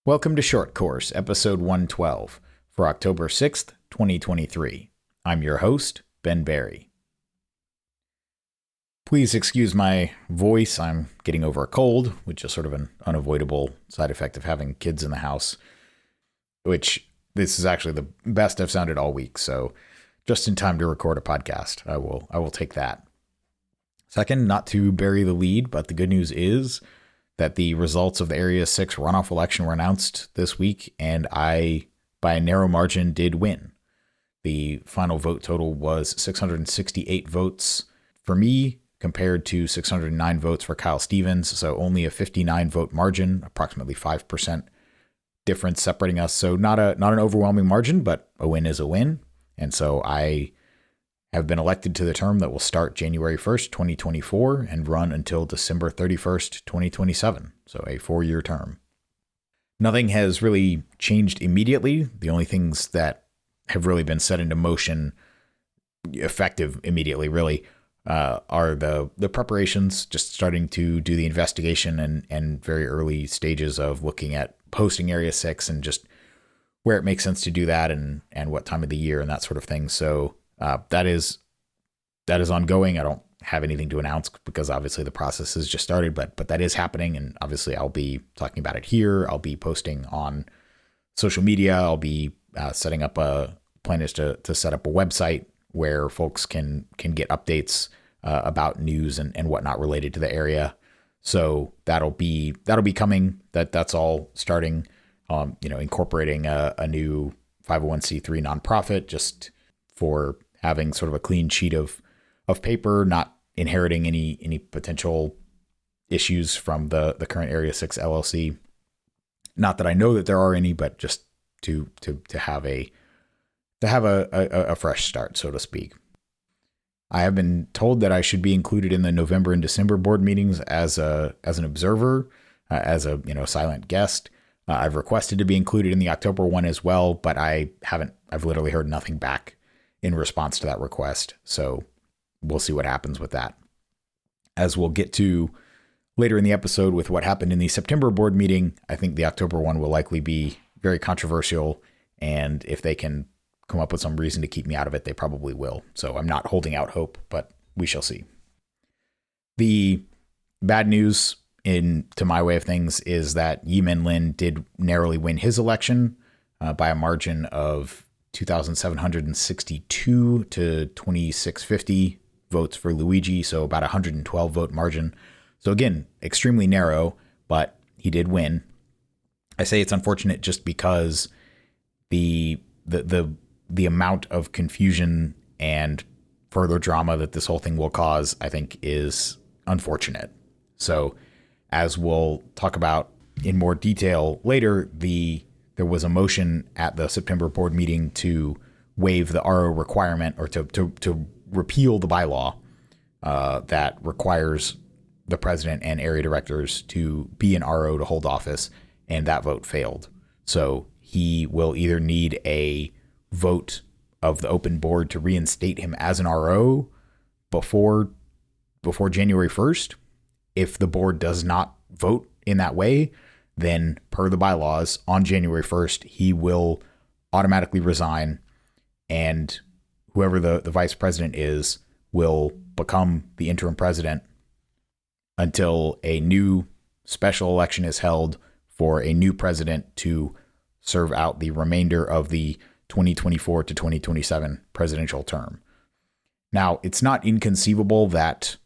Welcome to Short Course, episode 112, for October 6th, 2023. I'm your host, Ben Barry. Please excuse my voice. I'm getting over a cold, which is sort of an unavoidable side effect of having kids in the house, which this is actually the best I've sounded all week, so just in time to record a podcast. I will take that. Second, not to bury the lead, but the good news is that the results of the Area 6 runoff election were announced this week, and I, by a narrow margin, did win. The final vote total was 668 votes for me, compared to 609 votes for Kyle Stevens, so only a 59 vote margin, approximately 5% difference separating us. So not an overwhelming margin, but a win is a win. And so I have been elected to the term that will start January 1st, 2024 and run until December 31st, 2027. So a 4-year term. Nothing has really changed immediately. The only things that have really been set into motion, effective immediately, really, are the preparations, just starting to do the investigation and very early stages of looking at posting Area 6 and just where it makes sense to do that and what time of the year and that sort of thing. So that is ongoing. I don't have anything to announce because obviously the process has just started, but that is happening. And obviously I'll be talking about it here. I'll be posting on social media. I'll be setting up plan is to set up a website where folks can get updates about news and whatnot related to the area. So that'll be coming. That's all starting. Incorporating a new 501c3 nonprofit just for having sort of a clean sheet of paper, not inheriting any potential issues from the current Area 6 LLC. Not that I know that there are any, but just to have a fresh start, so to speak. I have been told that I should be included in the November and December board meetings as an observer, as a silent guest. I've requested to be included in the October one as well, but I've literally heard nothing back in response to that request. So we'll see what happens with that. As we'll get to later in the episode with what happened in the September board meeting, I think the October one will likely be very controversial. And if they can come up with some reason to keep me out of it, they probably will. So I'm not holding out hope, but we shall see. The bad news to my way of things is that Yi-Min Lin did narrowly win his election by a margin of 2,762 to 2,650 votes for Luigi. So about 112 vote margin. So again, extremely narrow, but he did win. I say it's unfortunate just because the amount of confusion and further drama that this whole thing will cause, I think, is unfortunate. So as we'll talk about in more detail later, there was a motion at the September board meeting to waive the RO requirement or to repeal the bylaw that requires the president and area directors to be an RO to hold office, and that vote failed. So he will either need a vote of the open board to reinstate him as an RO before January 1st. If the board does not vote in that way, then per the bylaws on January 1st, he will automatically resign, and whoever the vice president is will become the interim president until a new special election is held for a new president to serve out the remainder of the 2024 to 2027 presidential term. Now, it's not inconceivable that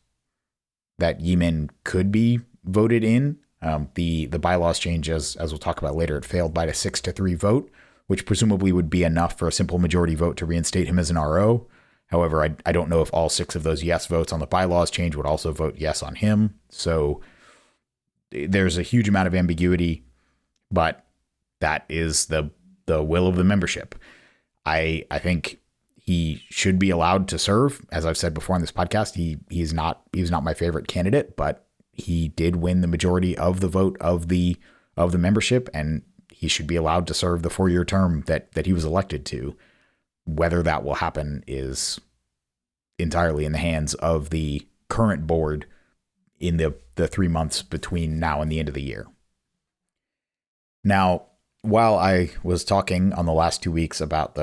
Yi-Min could be voted in. The bylaws change, as we'll talk about later, it failed by a 6-3 vote, which presumably would be enough for a simple majority vote to reinstate him as an RO. However, I don't know if all 6 of those yes votes on the bylaws change would also vote yes on him. So there's a huge amount of ambiguity, but that is the will of the membership. I think he should be allowed to serve. As I've said before on this podcast, he's not my favorite candidate, but he did win the majority of the vote of the membership, and he should be allowed to serve the 4-year term that he was elected to. Whether that will happen is entirely in the hands of the current board in the 3 months between now and the end of the year. Now, while I was talking on the last 2 weeks about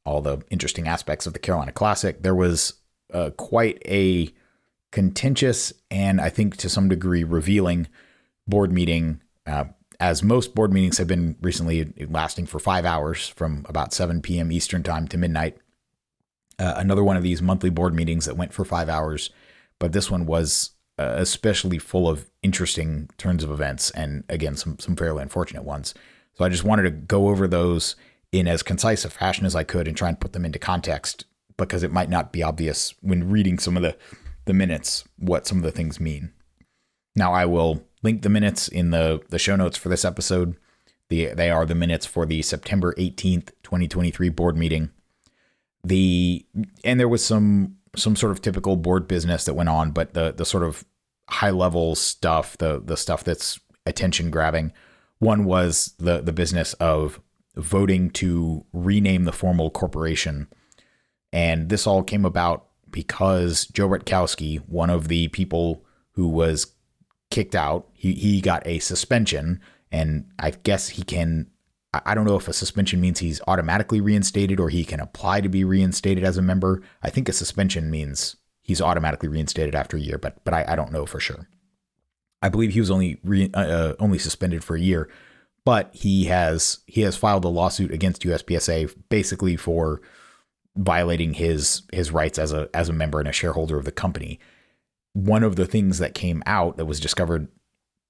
all the interesting aspects of the Carolina Classic, there was quite a contentious and I think to some degree revealing board meeting, as most board meetings have been recently, lasting for 5 hours from about 7 p.m. Eastern time to midnight. Another one of these monthly board meetings that went for 5 hours, but this one was especially full of interesting turns of events and, again, some fairly unfortunate ones. So I just wanted to go over those in as concise a fashion as I could and try and put them into context, because it might not be obvious when reading some of the minutes what some of the things mean. Now, I will link the minutes in the show notes for this episode. They are the minutes for the September 18th, 2023 board meeting. And there was some sort of typical board business that went on, but the sort of high level stuff, the stuff that's attention grabbing, one was the business of voting to rename the formal corporation. And this all came about because Joe Rutkowski, one of the people who was kicked out, he got a suspension, and I guess I don't know if a suspension means he's automatically reinstated or he can apply to be reinstated as a member. I think a suspension means he's automatically reinstated after a year, but I don't know for sure. I believe he was only suspended for a year, but he has filed a lawsuit against USPSA basically for violating his rights as a member and a shareholder of the company. One of the things that came out that was discovered,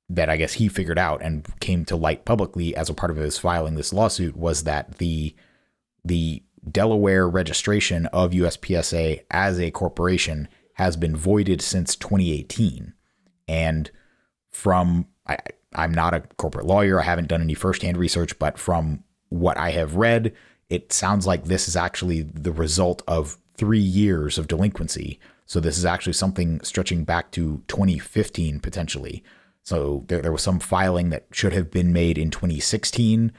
that I guess he figured out and came to light publicly as a part of his filing this lawsuit, was that the Delaware registration of USPSA as a corporation has been voided since 2018. And I'm not a corporate lawyer, I haven't done any firsthand research, but from what I have read, it sounds like this is actually the result of 3 years of delinquency. So this is actually something stretching back to 2015 potentially. So there was some filing that should have been made in 2016,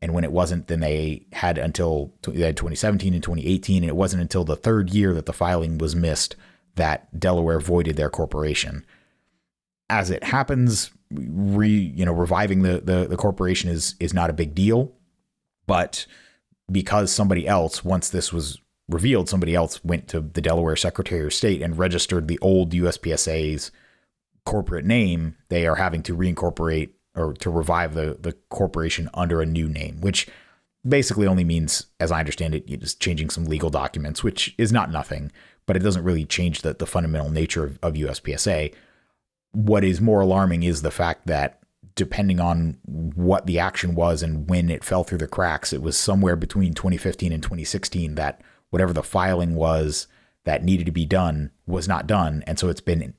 and when it wasn't, then they had 2017 and 2018, and it wasn't until the third year that the filing was missed that Delaware voided their corporation. As it happens, reviving the corporation is not a big deal, but because somebody else, once this was revealed, somebody else went to the Delaware Secretary of State and registered the old USPSA's corporate name, they are having to reincorporate or to revive the corporation under a new name, which basically only means, as I understand it, just changing some legal documents, which is not nothing, but it doesn't really change the fundamental nature of USPSA. What is more alarming is the fact that depending on what the action was and when it fell through the cracks, it was somewhere between 2015 and 2016 that whatever the filing was that needed to be done was not done. And so it's been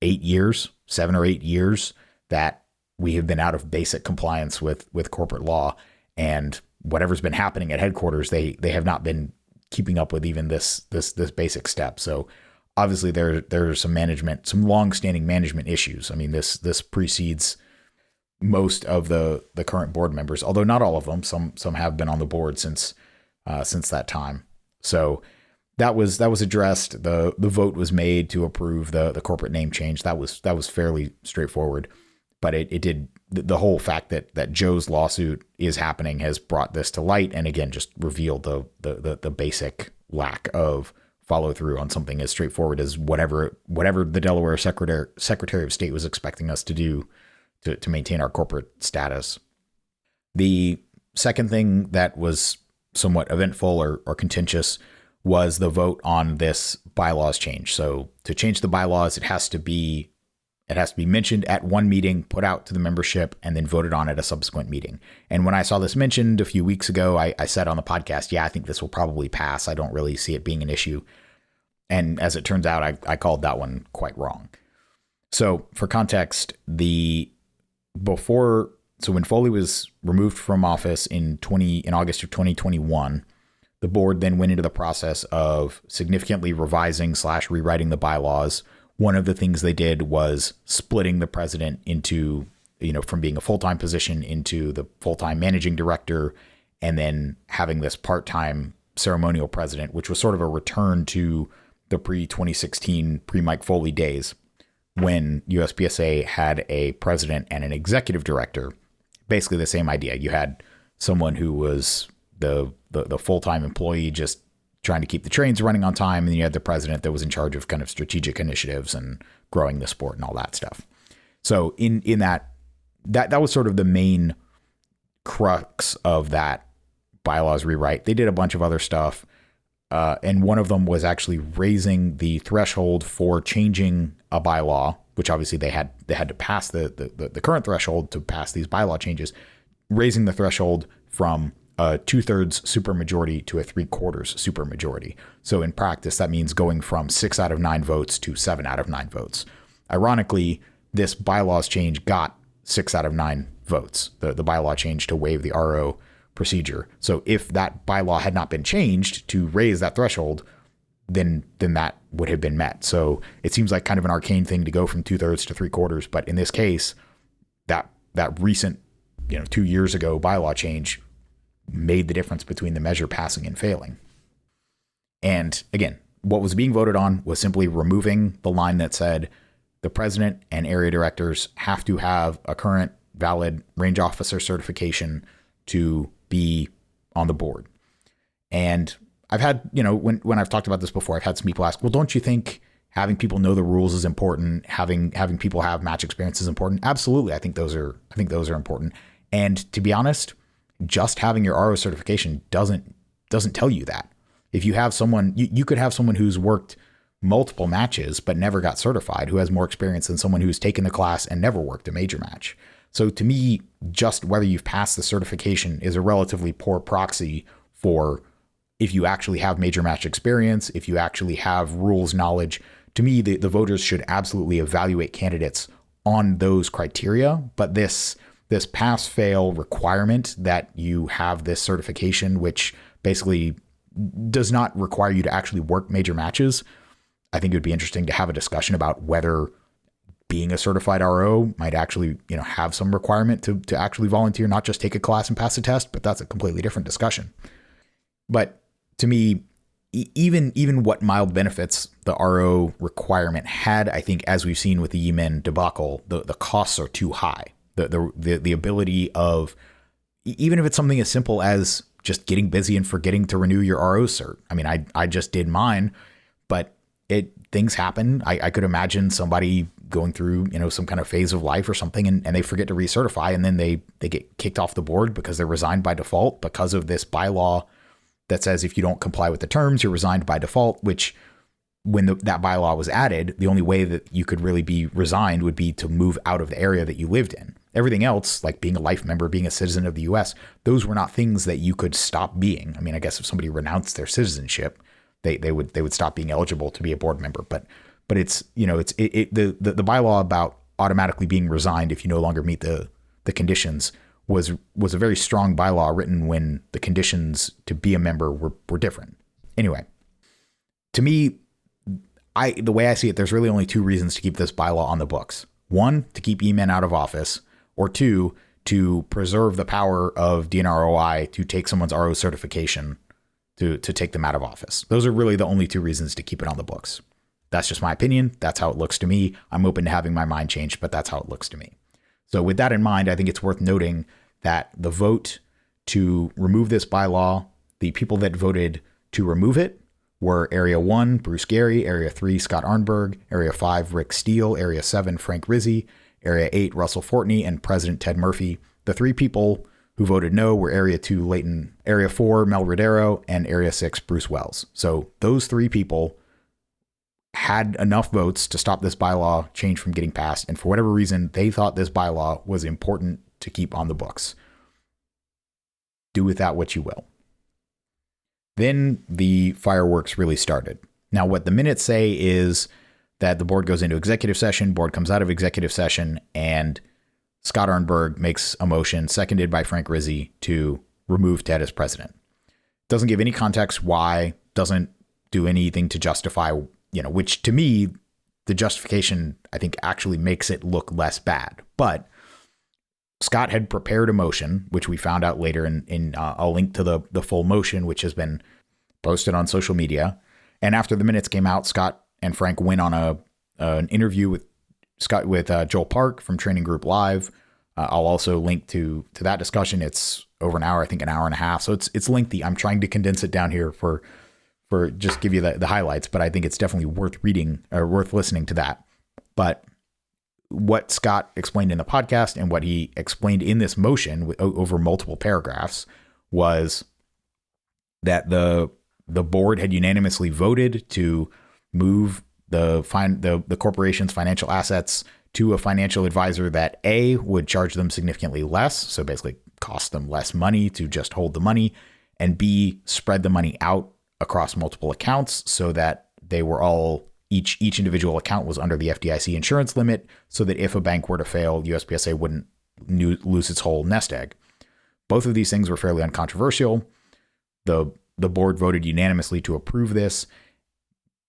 7 or 8 years that we have been out of basic compliance with corporate law, and whatever's been happening at headquarters, they have not been keeping up with even this basic step. So obviously there's some long-standing management issues. I mean, this precedes most of the current board members, although not all of them. Some have been on the board since that time. So that was addressed. The vote was made to approve the corporate name change. That was fairly straightforward, but it did, the whole fact that Joe's lawsuit is happening has brought this to light, and again just revealed the basic lack of follow through on something as straightforward as whatever the Delaware Secretary of State was expecting us to do to maintain our corporate status. The second thing that was somewhat eventful or contentious was the vote on this bylaws change. So to change the bylaws, it has to be mentioned at one meeting, put out to the membership, and then voted on at a subsequent meeting. And when I saw this mentioned a few weeks ago, I said on the podcast, yeah, I think this will probably pass. I don't really see it being an issue. And as it turns out, I called that one quite wrong. So for context, when Foley was removed from office in August of 2021, the board then went into the process of significantly revising / rewriting the bylaws. One of the things they did was splitting the president into, from being a full-time position into the full-time managing director, and then having this part-time ceremonial president, which was sort of a return to the pre-2016, pre-Mike Foley days, when USPSA had a president and an executive director. Basically the same idea. You had someone who was the full-time employee just trying to keep the trains running on time. And then you had the president that was in charge of kind of strategic initiatives and growing the sport and all that stuff. So in that was sort of the main crux of that bylaws rewrite. They did a bunch of other stuff. And one of them was actually raising the threshold for changing a bylaw, which obviously they had to pass the current threshold to pass these bylaw changes, raising the threshold from a 2/3 supermajority to a 3/4 supermajority. So in practice, that means going from 6 out of 9 votes to 7 out of 9 votes. Ironically, this bylaws change got 6 out of 9 votes, the bylaw change to waive the RO procedure. So if that bylaw had not been changed to raise that threshold, then that would have been met. So it seems like kind of an arcane thing to go from 2/3 to 3/4. But in this case, that recent, 2 years ago bylaw change made the difference between the measure passing and failing. And again, what was being voted on was simply removing the line that said the president and area directors have to have a current valid range officer certification to be on the board. And I've had, when I've talked about this before, I've had some people ask, well, don't you think having people know the rules is important? Having people have match experience is important? Absolutely. I think those are important. And to be honest, just having your RO certification doesn't tell you that. If you have someone, you could have someone who's worked multiple matches but never got certified, who has more experience than someone who's taken the class and never worked a major match. So to me, just whether you've passed the certification is a relatively poor proxy for if you actually have major match experience, if you actually have rules knowledge. To me, the voters should absolutely evaluate candidates on those criteria. But this pass-fail requirement that you have this certification, which basically does not require you to actually work major matches, I think it would be interesting to have a discussion about whether being a certified RO might actually, have some requirement to actually volunteer, not just take a class and pass a test, but that's a completely different discussion. But to me, even what mild benefits the RO requirement had, I think, as we've seen with the Yemen debacle, the costs are too high. The ability of, even if it's something as simple as just getting busy and forgetting to renew your RO cert. I mean, I just did mine, but things happen. I could imagine somebody going through, some kind of phase of life or something, and they forget to recertify, and then they get kicked off the board because they're resigned by default because of this bylaw that says if you don't comply with the terms, you're resigned by default, which when that bylaw was added, the only way that you could really be resigned would be to move out of the area that you lived in. Everything else, like being a life member, being a citizen of the US, those were not things that you could stop being. I mean, I guess if somebody renounced their citizenship, they would stop being eligible to be a board member. But it's, the bylaw about automatically being resigned if you no longer meet the conditions was a very strong bylaw written when the conditions to be a member were different. Anyway, to me, the way I see it, there's really only 2 reasons to keep this bylaw on the books. 1, to keep E-men out of office, or 2, to preserve the power of DNROI to take someone's RO certification to take them out of office. Those are really the only 2 reasons to keep it on the books. That's just my opinion. That's how it looks to me. I'm open to having my mind changed, but that's how it looks to me. So with that in mind, I think it's worth noting that the vote to remove this bylaw, the people that voted to remove it were Area 1, Bruce Gary, Area 3, Scott Arnberg, Area 5, Rick Steele, Area 7, Frank Rizzi, Area 8, Russell Fortney, and President Ted Murphy. The 3 people who voted no were Area 2, Leighton, Area 4, Mel Rodero, and Area 6, Bruce Wells. So those 3 people had enough votes to stop this bylaw change from getting passed, and for whatever reason, they thought this bylaw was important to keep on the books. Do with that what you will. Then the fireworks really started. Now, what the minutes say is that the board goes into executive session, board comes out of executive session, and Scott Arnberg makes a motion, seconded by Frank Rizzi, to remove Ted as president. Doesn't give any context why, doesn't do anything to justify, which to me, the justification, I think, actually makes it look less bad. But Scott had prepared a motion, which we found out later, in I'll link to the full motion, which has been posted on social media. And after the minutes came out, Scott and Frank went on an interview with Joel Park from Training Group Live. I'll also link to that discussion. It's over an hour, I think an hour and a half. So it's lengthy. I'm trying to condense it down here for just give you the highlights, but I think it's definitely worth reading or worth listening to that. But what Scott explained in the podcast and what he explained in this motion over multiple paragraphs was that the board had unanimously voted to move the corporation's financial assets to a financial advisor that A, would charge them significantly less, so basically cost them less money to just hold the money, and B, spread the money out across multiple accounts so that they were all each individual account was under the FDIC insurance limit, so that if a bank were to fail, USPSA wouldn't lose its whole nest egg. Both of these things were fairly uncontroversial. The board voted unanimously to approve this.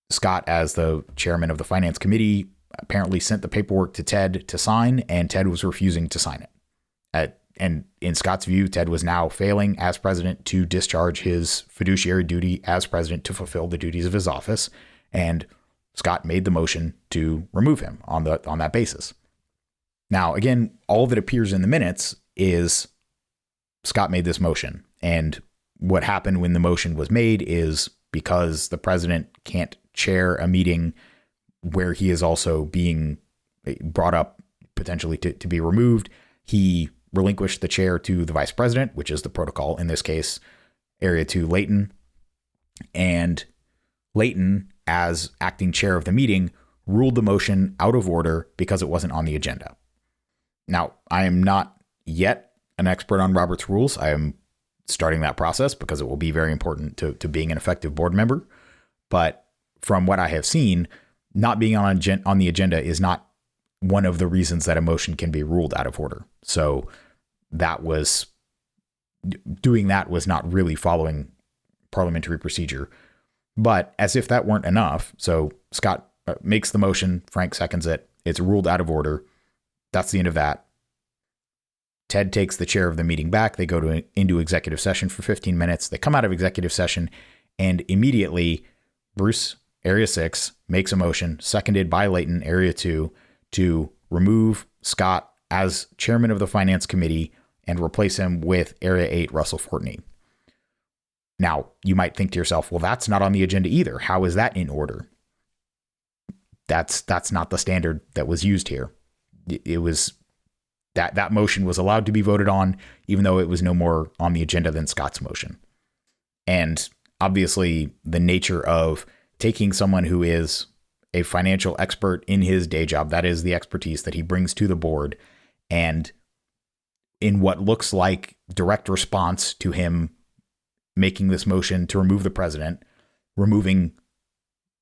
Scott, as the chairman of the finance committee, apparently sent the paperwork to Ted to sign, and Ted was refusing to sign it. And in Scott's view, Ted was now failing as president to discharge his fiduciary duty as president to fulfill the duties of his office. And Scott made the motion to remove him on that basis. Now, again, all that appears in the minutes is Scott made this motion. And what happened when the motion was made is because the president can't chair a meeting where he is also being brought up potentially to be removed, he relinquished the chair to the vice president, which is the protocol, in this case, Area 2 Layton. And Layton, as acting chair of the meeting, ruled the motion out of order because it wasn't on the agenda. Now, I am not yet an expert on Robert's rules. I am starting that process because it will be very important to being an effective board member. But from what I have seen, not being on the agenda is not one of the reasons that a motion can be ruled out of order. So doing that was not really following parliamentary procedure. But as if that weren't enough, so Scott makes the motion, Frank seconds it, it's ruled out of order. That's the end of that. Ted takes the chair of the meeting back. They go into executive session for 15 minutes. They come out of executive session, and immediately Bruce, Area 6, makes a motion, seconded by Layton, Area 2, to remove Scott as chairman of the finance committee and replace him with Area 8, Russell Fortney. Now, you might think to yourself, well, that's not on the agenda either. How is that in order? That's not the standard that was used here. It was that motion was allowed to be voted on, even though it was no more on the agenda than Scott's motion. And obviously, the nature of taking someone who is a financial expert in his day job, that is the expertise that he brings to the board, and in what looks like direct response to him making this motion to remove the president, removing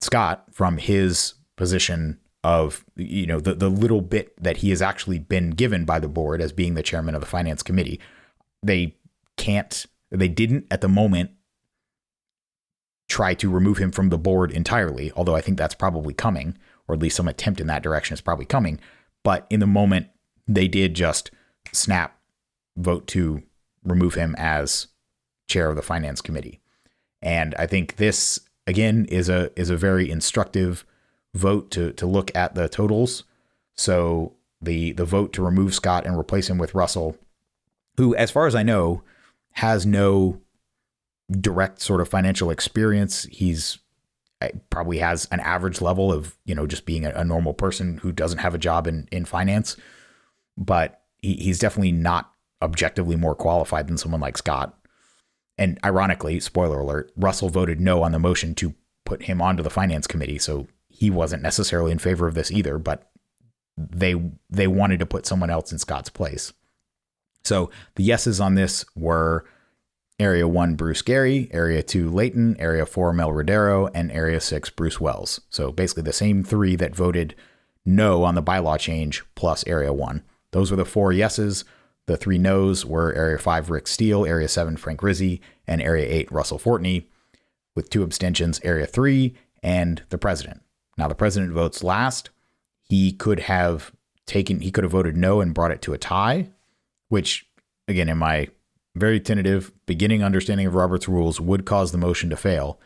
Scott from his position of, the little bit that he has actually been given by the board as being the chairman of the finance committee. They didn't at the moment try to remove him from the board entirely, although I think that's probably coming, or at least some attempt in that direction is probably coming. But in the moment, they did just vote to remove him as chair of the finance committee. And I think this, again, is a very instructive vote to look at the totals. So the vote to remove Scott and replace him with Russell, who, as far as I know, has no direct sort of financial experience. He's probably has an average level of, just being a normal person who doesn't have a job in finance, but he's definitely not objectively more qualified than someone like Scott. And ironically, spoiler alert, Russell voted no on the motion to put him onto the finance committee. So he wasn't necessarily in favor of this either, but they wanted to put someone else in Scott's place. So the yeses on this were Area 1, Bruce Gary, Area 2, Layton, Area 4, Mel Rodero, and Area 6, Bruce Wells. So basically the same three that voted no on the bylaw change plus Area 1. Those were the four yeses. The three no's were Area 5, Rick Steele, Area 7, Frank Rizzi, and Area 8, Russell Fortney, with two abstentions, Area 3, and the president. Now, the president votes last. He could have voted no and brought it to a tie, which, again, in my very tentative beginning understanding of Robert's rules, would cause the motion to fail.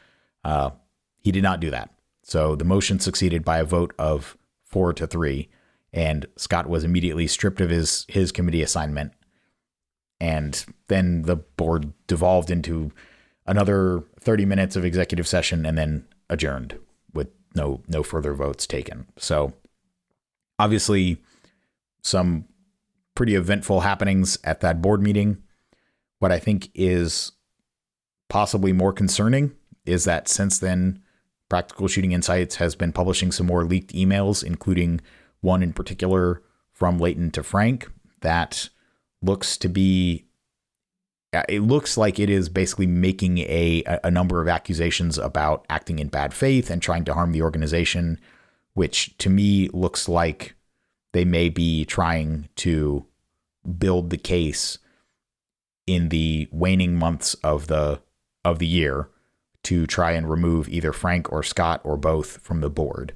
He did not do that. So the motion succeeded by a vote of 4-3, and Scott was immediately stripped of his committee assignment. And then the board devolved into another 30 minutes of executive session and then adjourned with no further votes taken. So obviously some pretty eventful happenings at that board meeting. What I think is possibly more concerning is that since then, Practical Shooting Insights has been publishing some more leaked emails, including one in particular from Leighton to Frank that looks to be, it looks like it is basically making a number of accusations about acting in bad faith and trying to harm the organization, which to me looks like they may be trying to build the case in the waning months of the year to try and remove either Frank or Scott or both from the board.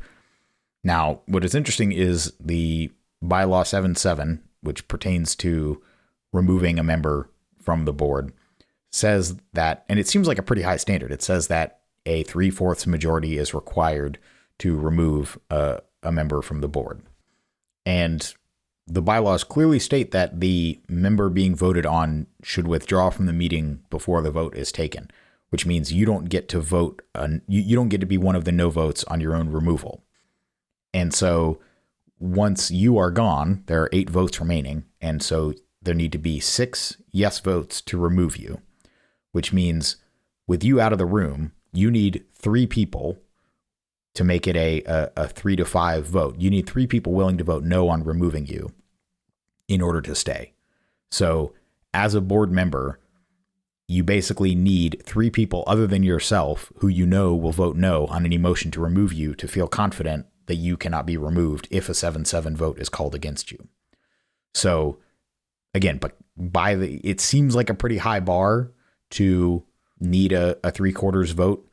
Now, what is interesting is the Bylaw 7.7, which pertains to removing a member from the board, says that, and it seems like a pretty high standard, it says that a 3/4 majority is required to remove a member from the board. And the bylaws clearly state that the member being voted on should withdraw from the meeting before the vote is taken, which means you don't get to vote, you don't get to be one of the no votes on your own removal. And so once you are gone, there are 8 votes remaining. And so there need to be 6 yes votes to remove you, which means with you out of the room, you need 3 people to make it a 3-5 vote. You need 3 people willing to vote no on removing you in order to stay. So as a board member, you basically need 3 people other than yourself who you know will vote no on any motion to remove you to feel confident that you cannot be removed if a 7-7 vote is called against you. So again, but it seems like a pretty high bar to need a 3/4 vote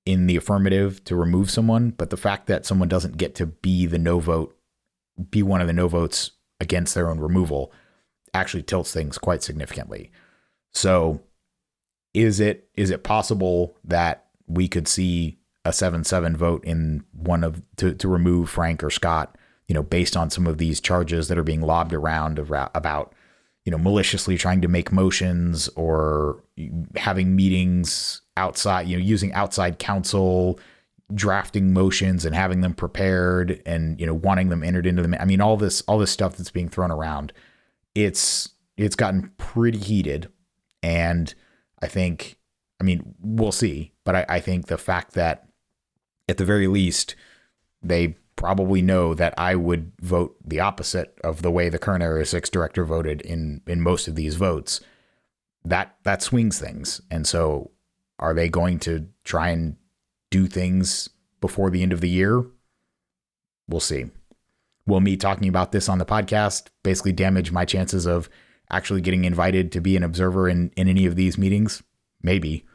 in the affirmative to remove someone. But the fact that someone doesn't get to be one of the no votes against their own removal actually tilts things quite significantly. So is it possible that we could see a 7-7 vote in to remove Frank or Scott, based on some of these charges that are being lobbed around about, maliciously trying to make motions or having meetings outside, using outside counsel, drafting motions and having them prepared and, wanting them entered into them. I mean, all this stuff that's being thrown around, it's gotten pretty heated. And we'll see, but I think the fact that at the very least, they probably know that I would vote the opposite of the way the current Area 6 director voted in most of these votes, that swings things. And so are they going to try and do things before the end of the year? We'll see. Will me talking about this on the podcast basically damage my chances of actually getting invited to be an observer in any of these meetings? Maybe.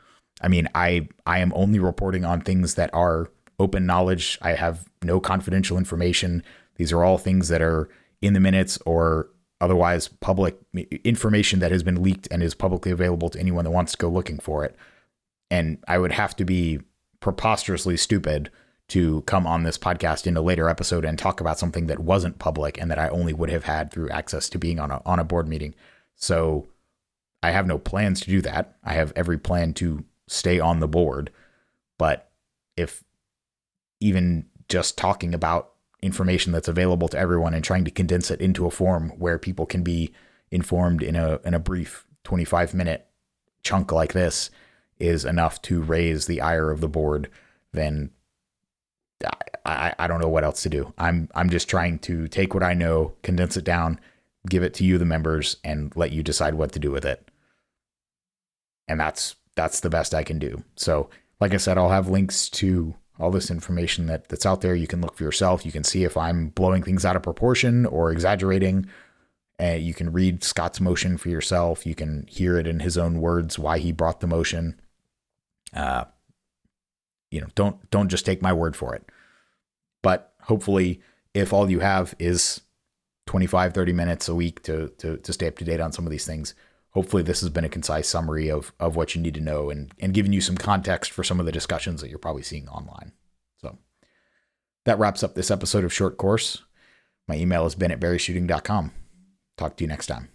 I mean, I am only reporting on things that are open knowledge. I have no confidential information. These are all things that are in the minutes or otherwise public information that has been leaked and is publicly available to anyone that wants to go looking for it. And I would have to be preposterously stupid to come on this podcast in a later episode and talk about something that wasn't public and that I only would have had through access to being on a board meeting. So I have no plans to do that. I have every plan to stay on the board. But if even just talking about information that's available to everyone and trying to condense it into a form where people can be informed in a brief 25-minute chunk like this is enough to raise the ire of the board, then I don't know what else to do. I'm just trying to take what I know, condense it down, give it to you, the members, and let you decide what to do with it. And that's the best I can do. So, like I said, I'll have links to all this information that's out there. You can look for yourself. You can see if I'm blowing things out of proportion or exaggerating. You can read Scott's motion for yourself. You can hear it in his own words why he brought the motion. Don't just take my word for it. But hopefully, if all you have is 25, 30 minutes a week to stay up to date on some of these things, hopefully this has been a concise summary of what you need to know and giving you some context for some of the discussions that you're probably seeing online. So that wraps up this episode of Short Course. My email is ben@berryshooting.com. Talk to you next time.